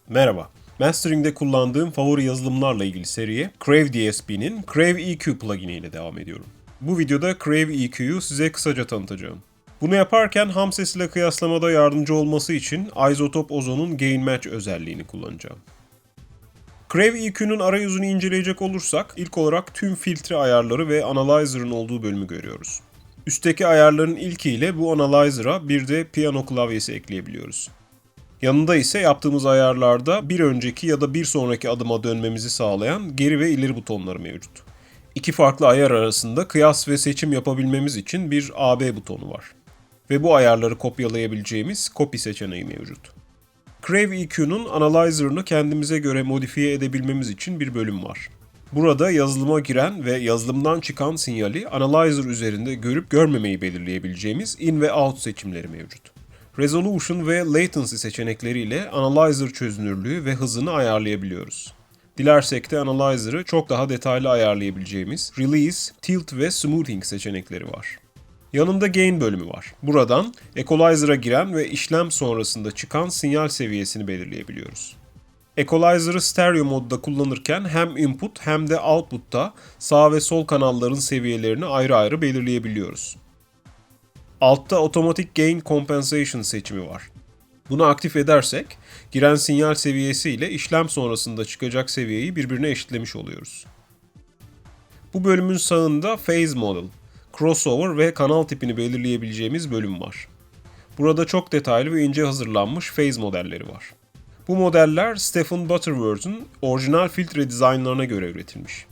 Merhaba. Mastering'de kullandığım favori yazılımlarla ilgili seriye Crave DSP'nin Crave EQ plugini ile devam ediyorum. Bu videoda Crave EQ'yu size kısaca tanıtacağım. Bunu yaparken ham ses ile kıyaslamada yardımcı olması için Isotope Ozon'un Gain Match özelliğini kullanacağım. Crave EQ'nun arayüzünü inceleyecek olursak ilk olarak tüm filtre ayarları ve analyzer'ın olduğu bölümü görüyoruz. Üstteki ayarların ilkiyle bu analyzer'a bir de piyano klavyesi ekleyebiliyoruz. Yanında ise yaptığımız ayarlarda bir önceki ya da bir sonraki adıma dönmemizi sağlayan geri ve ileri butonları mevcut. İki farklı ayar arasında kıyas ve seçim yapabilmemiz için bir AB butonu var. Ve bu ayarları kopyalayabileceğimiz copy seçeneği mevcut. Crave EQ'nun analyzer'ını kendimize göre modifiye edebilmemiz için bir bölüm var. Burada yazılıma giren ve yazılımdan çıkan sinyali analyzer üzerinde görüp görmemeyi belirleyebileceğimiz in ve out seçimleri mevcut. Resolution ve Latency seçenekleriyle Analyzer çözünürlüğü ve hızını ayarlayabiliyoruz. Dilersek de Analyzer'ı çok daha detaylı ayarlayabileceğimiz Release, Tilt ve Smoothing seçenekleri var. Yanında Gain bölümü var. Buradan Equalizer'a giren ve işlem sonrasında çıkan sinyal seviyesini belirleyebiliyoruz. Equalizer'ı stereo modda kullanırken hem input hem de output'ta sağ ve sol kanalların seviyelerini ayrı ayrı belirleyebiliyoruz. Altta Automatic Gain Compensation seçimi var. Bunu aktif edersek, giren sinyal seviyesi ile işlem sonrasında çıkacak seviyeyi birbirine eşitlemiş oluyoruz. Bu bölümün sağında Phase Model, Crossover ve kanal tipini belirleyebileceğimiz bölüm var. Burada çok detaylı ve ince hazırlanmış phase modelleri var. Bu modeller Stephen Butterworth'un orijinal filtre dizaynlarına göre üretilmiş.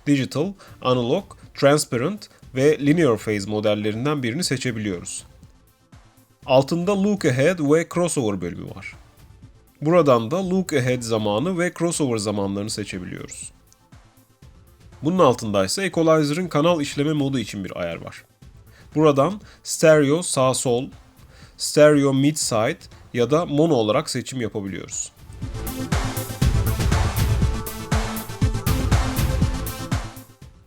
Digital, Analog, Transparent ve Linear Phase modellerinden birini seçebiliyoruz. Altında Look Ahead ve Crossover bölümü var. Buradan da Look Ahead zamanı ve Crossover zamanlarını seçebiliyoruz. Bunun altında ise Equalizer'ın kanal işleme modu için bir ayar var. Buradan Stereo sağ-sol, Stereo mid-side ya da mono olarak seçim yapabiliyoruz.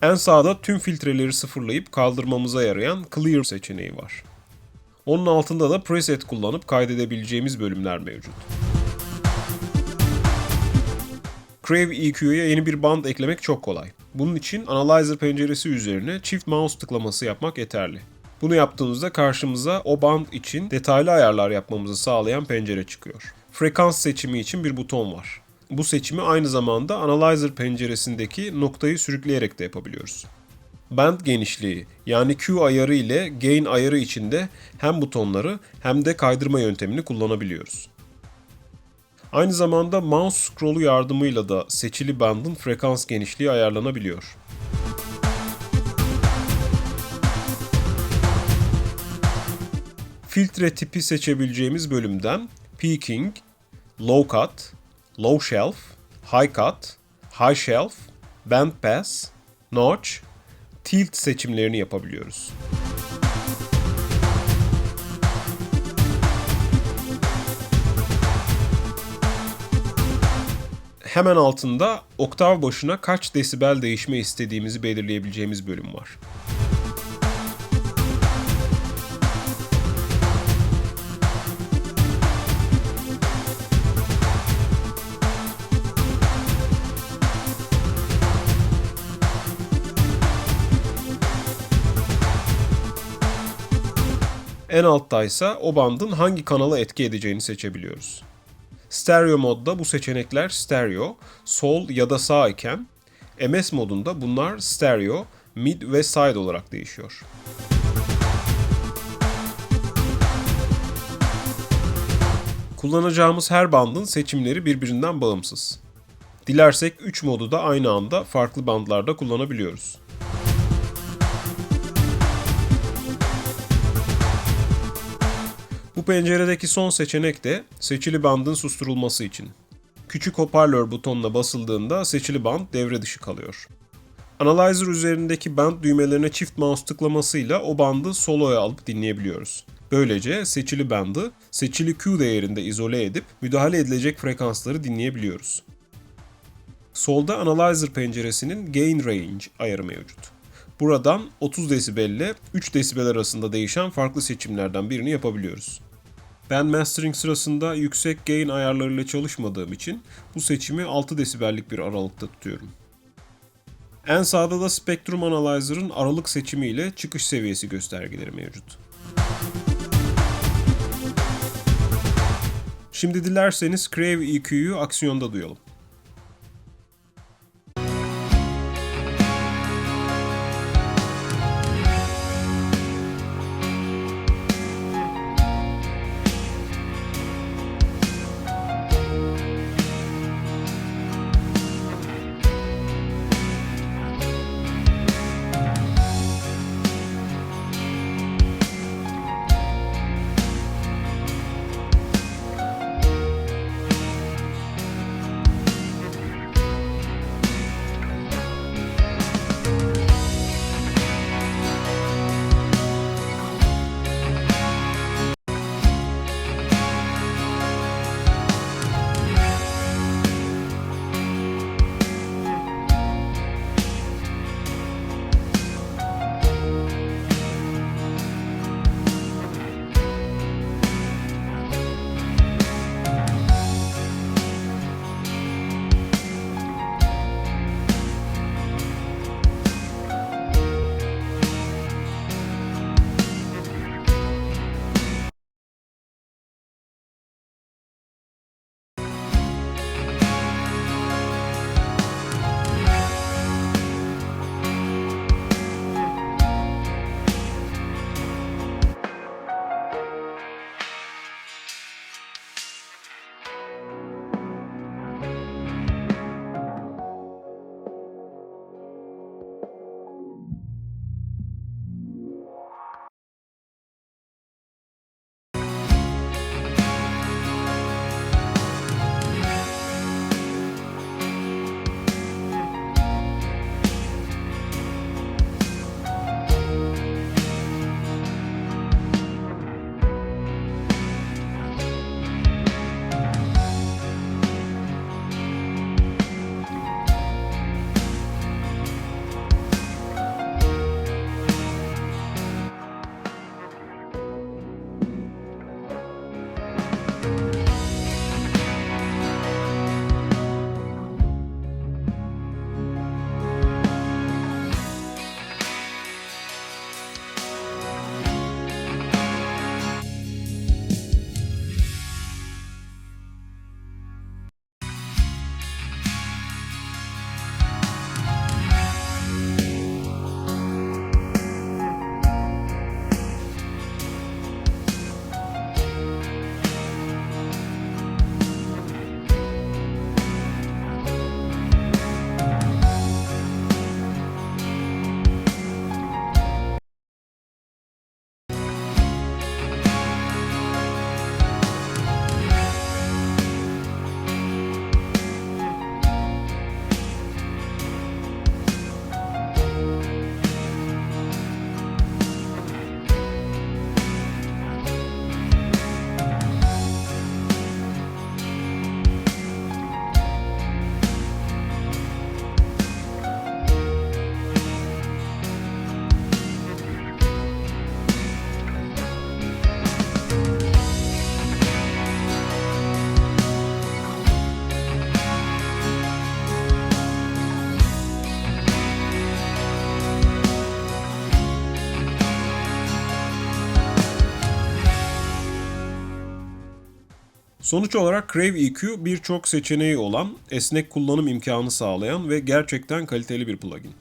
En sağda tüm filtreleri sıfırlayıp kaldırmamıza yarayan Clear seçeneği var. Onun altında da preset kullanıp kaydedebileceğimiz bölümler mevcut. Crave EQ'ye yeni bir band eklemek çok kolay. Bunun için Analyzer penceresi üzerine çift mouse tıklaması yapmak yeterli. Bunu yaptığımızda karşımıza o band için detaylı ayarlar yapmamızı sağlayan pencere çıkıyor. Frekans seçimi için bir buton var. Bu seçimi aynı zamanda Analyzer penceresindeki noktayı sürükleyerek de yapabiliyoruz. Band genişliği yani Q ayarı ile Gain ayarı için de hem butonları hem de kaydırma yöntemini kullanabiliyoruz. Aynı zamanda mouse scroll'u yardımıyla da seçili bandın frekans genişliği ayarlanabiliyor. Filtre tipi seçebileceğimiz bölümden Peaking, Low Cut, Low Shelf, High Cut, High Shelf, Band Pass, Notch, Tilt seçimlerini yapabiliyoruz. Hemen altında oktav başına kaç desibel değişme istediğimizi belirleyebileceğimiz bölüm var. En altta ise o bandın hangi kanala etki edeceğini seçebiliyoruz. Stereo modda bu seçenekler stereo, sol ya da sağ iken, MS modunda bunlar stereo, mid ve side olarak değişiyor. Kullanacağımız her bandın seçimleri birbirinden bağımsız. Dilersek 3 modu da aynı anda farklı bandlarda kullanabiliyoruz. Bu penceredeki son seçenek de seçili bandın susturulması için. Küçük hoparlör butonuna basıldığında seçili band devre dışı kalıyor. Analyzer üzerindeki band düğmelerine çift mouse tıklamasıyla o bandı soloya alıp dinleyebiliyoruz. Böylece seçili bandı seçili Q değerinde izole edip müdahale edilecek frekansları dinleyebiliyoruz. Solda Analyzer penceresinin Gain Range ayarı mevcut. Buradan 30 desibel ile 3 desibel arasında değişen farklı seçimlerden birini yapabiliyoruz. Ben mastering sırasında yüksek gain ayarlarıyla çalışmadığım için bu seçimi 6 desibellik bir aralıkta tutuyorum. En sağda da Spectrum Analyzer'ın aralık seçimi ile çıkış seviyesi göstergeleri mevcut. Şimdi dilerseniz Crave EQ'yu aksiyonda duyalım. Sonuç olarak Crave EQ birçok seçeneği olan, esnek kullanım imkanı sağlayan ve gerçekten kaliteli bir plugin.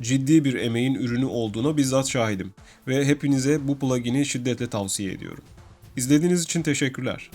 Ciddi bir emeğin ürünü olduğuna bizzat şahidim ve hepinize bu plugin'i şiddetle tavsiye ediyorum. İzlediğiniz için teşekkürler.